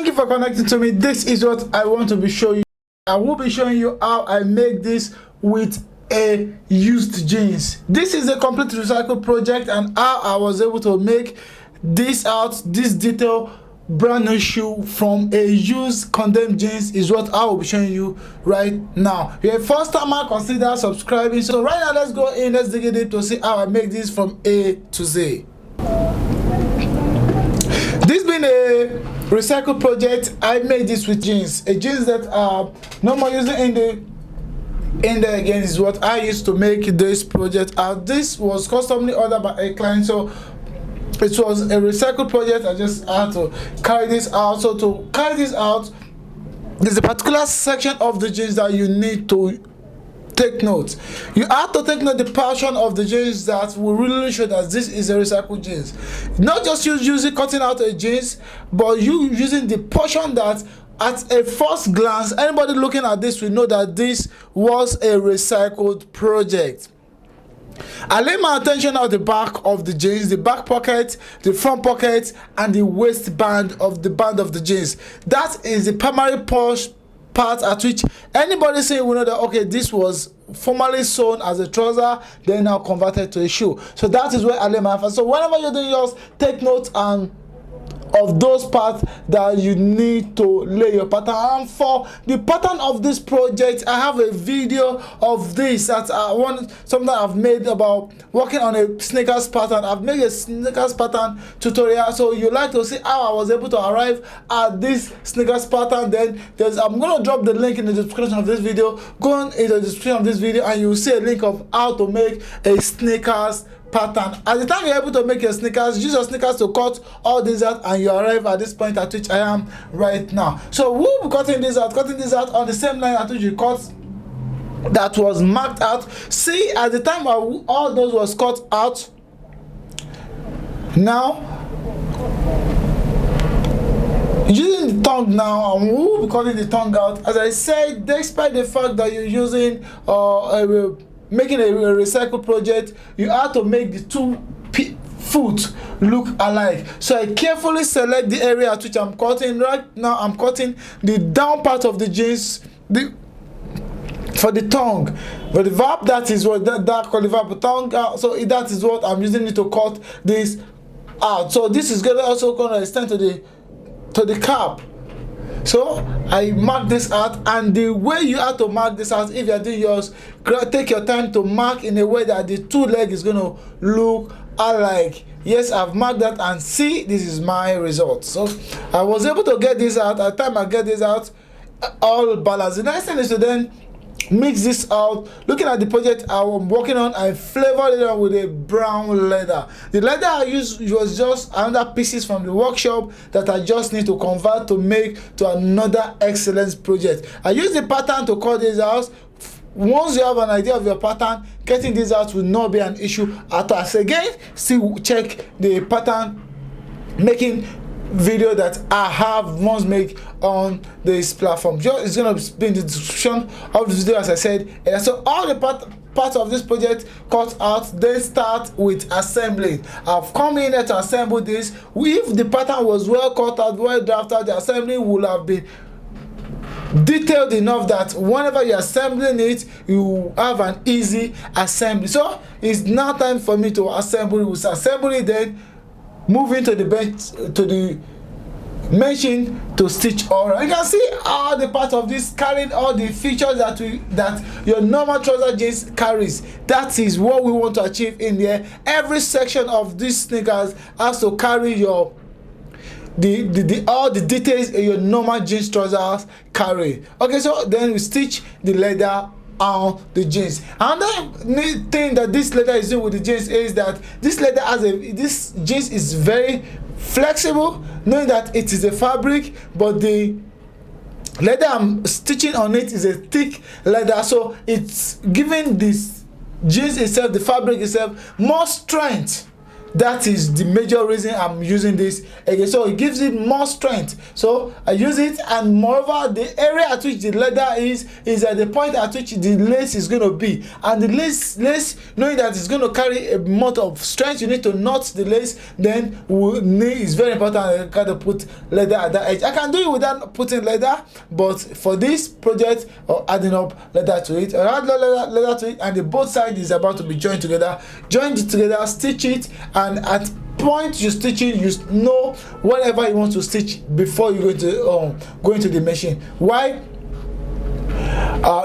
Thank you for connecting to me. This is what I want to be showing you. I will be showing you how I make this with a used jeans. This is a complete recycle project, and how I was able to make this detail brand new shoe from a used condemned jeans is what I will be showing you right now. If you're a first timer, consider subscribing. So right now, let's go in, let's dig in to see how I make this from A to Z. This being a recycle project, I made this with jeans, a jeans that are no more using in there again is what I used to make this project. This was customly ordered by a client, so it was a recycle project. I just had to carry this out. So to carry this out, there's a particular section of the jeans that you need to take note. You have to take note the portion of the jeans that will really show that this is a recycled jeans. Not just using cutting out a jeans, but you using the portion that at a first glance anybody looking at this will know that this was a recycled project. I lay my attention on the back of the jeans, the back pocket, the front pocket, and the waistband of the jeans. That is the primary part at which anybody saying will know that okay, this was formerly sewn as a trouser, then now converted to a shoe. So that is where I lay my emphasis. So whenever you're doing yours, take note of those parts that you need to lay your pattern. And for the pattern of this project, I have a video of this that something that I've made about working on a sneakers pattern. I've made a sneakers pattern tutorial, so you like to see how I was able to arrive at this sneakers pattern. Then I'm gonna drop the link in the description of this video. Go on in the description of this video and you'll see a link of how to make a sneakers pattern. At the time you're able to make your sneakers, use your sneakers to cut all this out, and you arrive at this point at which I am right now. So we'll be cutting this out on the same line at which you cut that was marked out. See, at the time all those was cut out, now using the tongue now, and we'll be cutting the tongue out. As I said, despite the fact that you're using making a recycle project, you have to make the two foot look alike. So I carefully select the area at which I'm cutting. Right now I'm cutting the down part of the jeans for the tongue, but the verb, that is what that called the verb tongue. So that is what I'm using it to cut this out. So this is also going to extend to the cap. So I mark this out, and the way you have to mark this out, if you are doing yours, take your time to mark in a way that the two legs is going to look alike. Yes, I've marked that, and see, this is my result. So I was able to get this out. At the time I get this out, all balanced. The next thing is to then mix this out. Looking at the project I'm working on, I flavored it on with a brown leather. The leather I used was just another pieces from the workshop that I just need to convert to make to another excellence project. I use the pattern to cut this out. Once you have an idea of your pattern, getting this out will not be an issue at all. So again, still check the pattern making video that I have once made on this platform. It's going to be in the description of this video, as I said. And so all the parts of this project cut out, they start with assembling. I've come in here to assemble this. If the pattern was well cut out, well drafted, the assembly will have been detailed enough that whenever you're assembling it, you have an easy assembly. So it's now time for me to assemble it. We'll assemble it, then move into the bench to the machine to stitch all right. You can see all the parts of this carrying all the features that your normal trouser jeans carries. That is what we want to achieve in there. Every section of these sneakers has to carry your all the details your normal jeans trousers carry. Okay, so then we stitch the leather on the jeans. Another neat thing that this leather is doing with the jeans is that this leather this jeans is very flexible, knowing that it is a fabric, but the leather I'm stitching on it is a thick leather, so it's giving this jeans itself, the fabric itself, more strength that is the major reason I'm using this again. So it gives it more strength, so I use it. And moreover, the area at which the leather is at the point at which the lace is going to be, and the lace knowing that it's going to carry a lot of strength, you need to knot the lace. Then it's very important I got to put leather at that edge. I can do it without putting leather, but for this project, or adding up leather to it, or add leather to it, and the both sides is about to be joined together. Join it together, stitch it, and at point you stitching, you know whatever you want to stitch before you go into the machine. Why?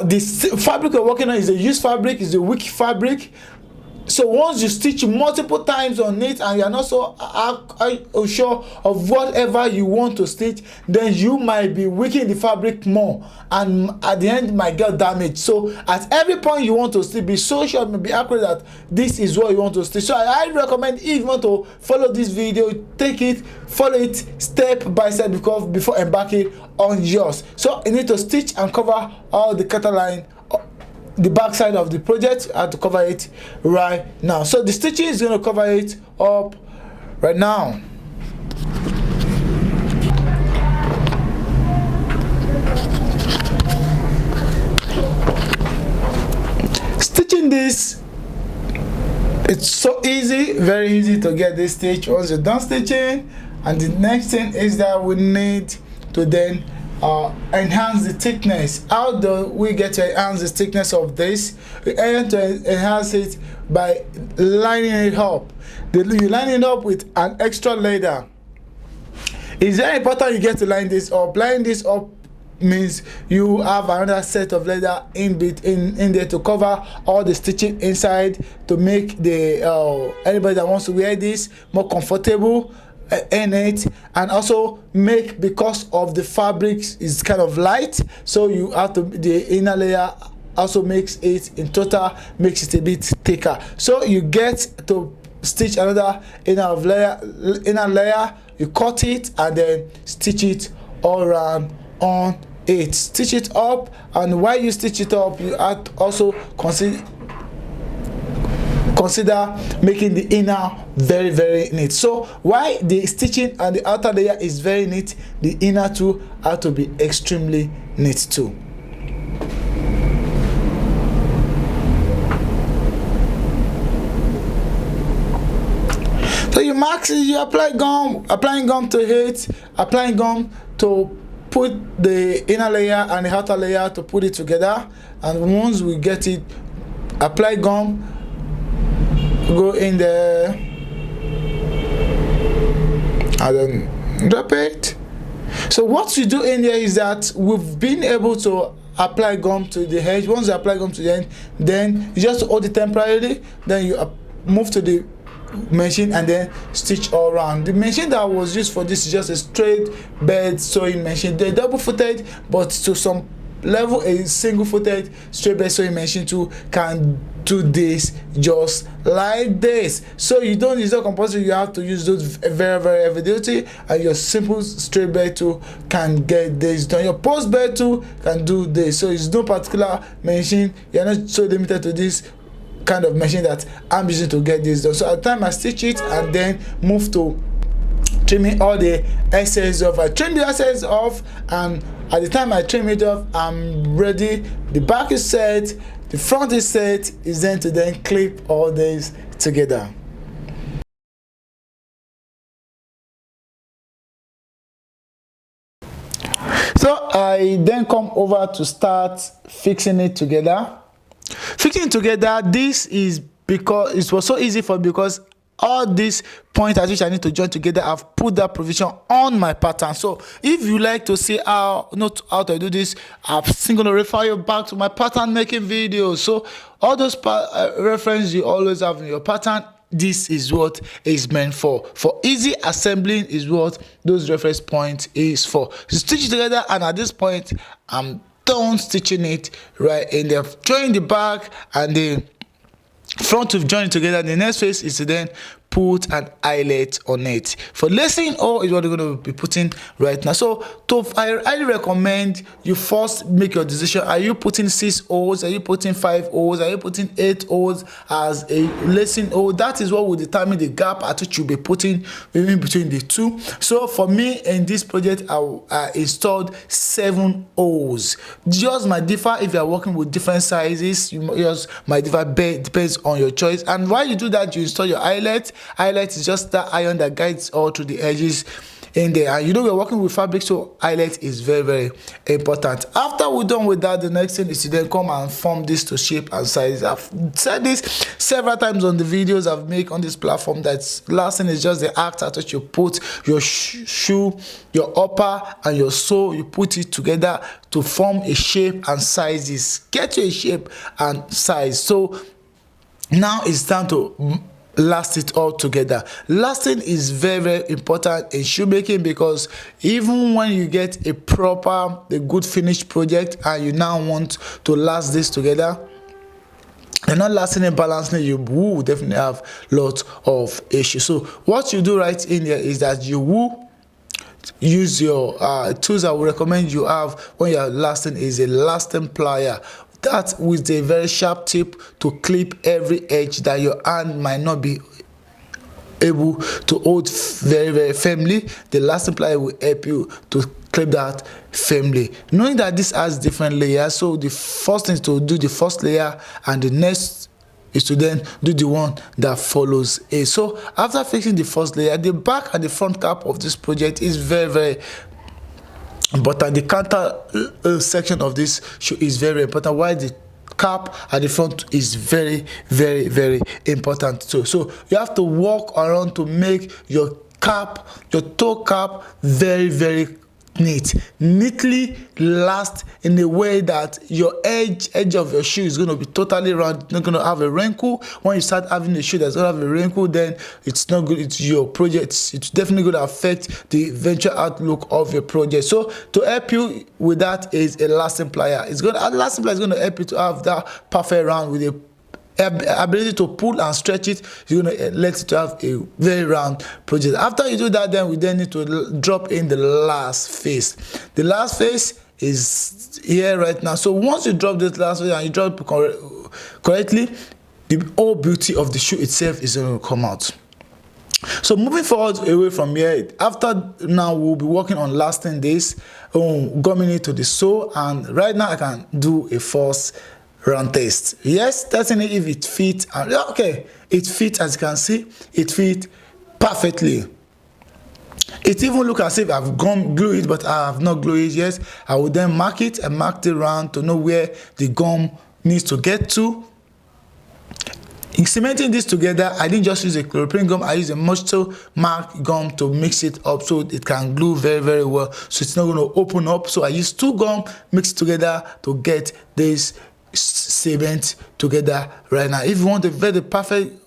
This fabric we're working on is a used fabric, is a weak fabric. So once you stitch multiple times on it and you're not so sure of whatever you want to stitch, then you might be weakening the fabric more, and at the end might get damaged. So at every point you want to stitch, be so sure, be accurate that this is what you want to stitch. So I recommend, if you want to follow this video, take it, follow it step by step before embarking on yours. So you need to stitch and cover all the cutter line, the back side of the project. I have to cover it right now. So the stitching is going to cover it up right now. Stitching this, it's so easy, very easy to get this stitch once you're done stitching. And the next thing is that we need to then enhance the thickness. How do we get to enhance the thickness of this? We aim to enhance it by lining it up. You line it up with an extra leather. It's very important you get to line this up. Line this up means you have another set of leather in there to cover all the stitching inside, to make the anybody that wants to wear this more comfortable in it, and also make, because of the fabrics is kind of light, so you have to, the inner layer also makes it in total, makes it a bit thicker. So you get to stitch another inner layer, you cut it and then stitch it all around on it. Stitch it up, and while you stitch it up, you have to also consider making the inner very, very neat. So while the stitching and the outer layer is very neat, the inner too have to be extremely neat too. So you mark, you applying gum to it, applying gum to put the inner layer and the outer layer to put it together. And once we get it, apply gum, go in there and then drop it. So what you do in here is that we've been able to apply gum to the edge. Once you apply gum to the end, then you just hold it temporarily, then you move to the machine and then stitch all around. The machine that was used for this is just a straight bed sewing machine. They're double footed, but to some level a single footed straight bed sewing machine too can do this just like this. So you don't, it's not compulsory you have to use those very, very heavy duty, and your simple straight bed too can get this done. Your post bed too can do this. So it's no particular machine, you're not so limited to this kind of machine that I'm using to get this done. So at the time I stitch it and then move to trimming all the excess off. I trim the excess off, and at the time I trim it off, I'm ready. The back is set, the front is set, is then to then clip all these together. So I then come over to start fixing it together. Fixing it together, this is because it was so easy for me, because all these points at which I need to join together, I've put that provision on my pattern. So if you like to see how to do this, I'm still going to refer you back to my pattern making videos. So all those references you always have in your pattern, this is what is meant for. For easy assembling is what those reference points is for. You stitch it together, and at this point I'm done stitching it right in there. Join the back and the front to join it together. The next phase is to then put an eyelet on it. For lacing hole is what we're going to be putting right now. So I highly recommend you first make your decision. Are you putting 6 holes? Are you putting 5 holes? Are you putting 8 holes as a lacing hole? That is what will determine the gap at which you'll be putting in between the two. So for me in this project, I installed 7 holes. Yours might differ if you are working with different sizes. Yours might differ, depends on your choice. And while you do that, you install your eyelet. Eyelet is just that iron that guides all through the edges in there, and we're working with fabric, so eyelet is very, very important. After we're done with that, the next thing is to then come and form this to shape and size. I've said this several times on the videos I've made on this platform, that last thing is just the act at which you put your shoe, your upper and your sole, you put it together to form a shape and sizes. Get you a shape and size. So now it's time to last it all together. Lasting is very, very important in shoemaking, because even when you get a good finished project and you now want to last this together, you're not lasting and balancing, you will definitely have lots of issues. So what you do right in here is that you will use your tools I would recommend you have when you're lasting is a lasting plier. That with a very sharp tip to clip every edge that your hand might not be able to hold very, very firmly. The lasting plier will help you to clip that firmly. Knowing that this has different layers, so the first thing is to do the first layer, and the next is to then do the one that follows it. So after fixing the first layer, the back and the front cap of this project is very, very important. The counter section of this shoe is very important, while the cap at the front is very, very, very important too. So you have to walk around to make your cap, your toe cap, very, very neatly last in a way that your edge of your shoe is going to be totally round, not going to have a wrinkle. When you start having a shoe that's going to have a wrinkle, then it's not good. It's your project. It's definitely going to affect the eventual outlook of your project. So to help you with that is a lasting plier. Lasting plier is going to help you to have that perfect round with a ability to pull and stretch it. You're going to let it to have a very round project. After you do that, then we then need to drop in the last face. The last face is here right now. So once you drop this last face and you drop it correctly, the whole beauty of the shoe itself is going to come out. So moving forward away from here, after now we'll be working on lasting this, gumming it to the sole, and right now I can do a first round test. Yes, testing it if it fits, and okay, it fits. As you can see, it fits perfectly. It even looks as if I've glued it, but I have not glued it yet. I will then mark it and mark the round to know where the gum needs to get to. In cementing this together, I didn't just use a chloroprene gum, I used a moisture mark gum to mix it up so it can glue very, very well, so it's not going to open up. So I used 2 gum mixed together to get this cement together right now. If you want a very perfect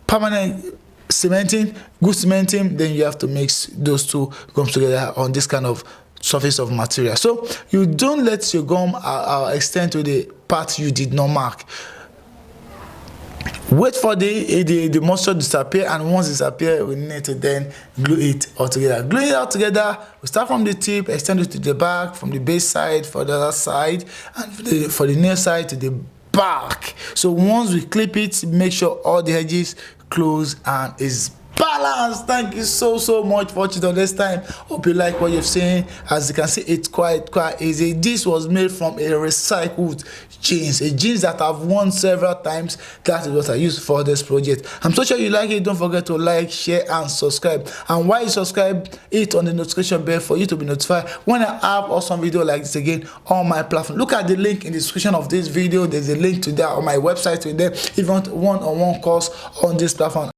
permanent cementing, good cementing, then you have to mix those 2 gums together on this kind of surface of material. So you don't let your gum extend to the part you did not mark. Wait for the moisture to disappear, and once it disappears, we need to then glue it all together. Gluing it all together, we start from the tip, extend it to the back, from the base side for the other side, and for the nail side to the back. So once we clip it, make sure all the edges close and is balanced. Thank you so much for watching on this time. Hope you like what you've seen. As you can see, it's quite easy. This was made from a recycled jeans, a jeans that I've worn several times. That is what I used for this project. I'm so sure you like it. Don't forget to like, share and subscribe, and while you subscribe, hit on the notification bell for you to be notified when I have awesome video like this again on my platform. Look at the link in the description of this video. There's a link to that on my website with them if you want one-on-one course on this platform.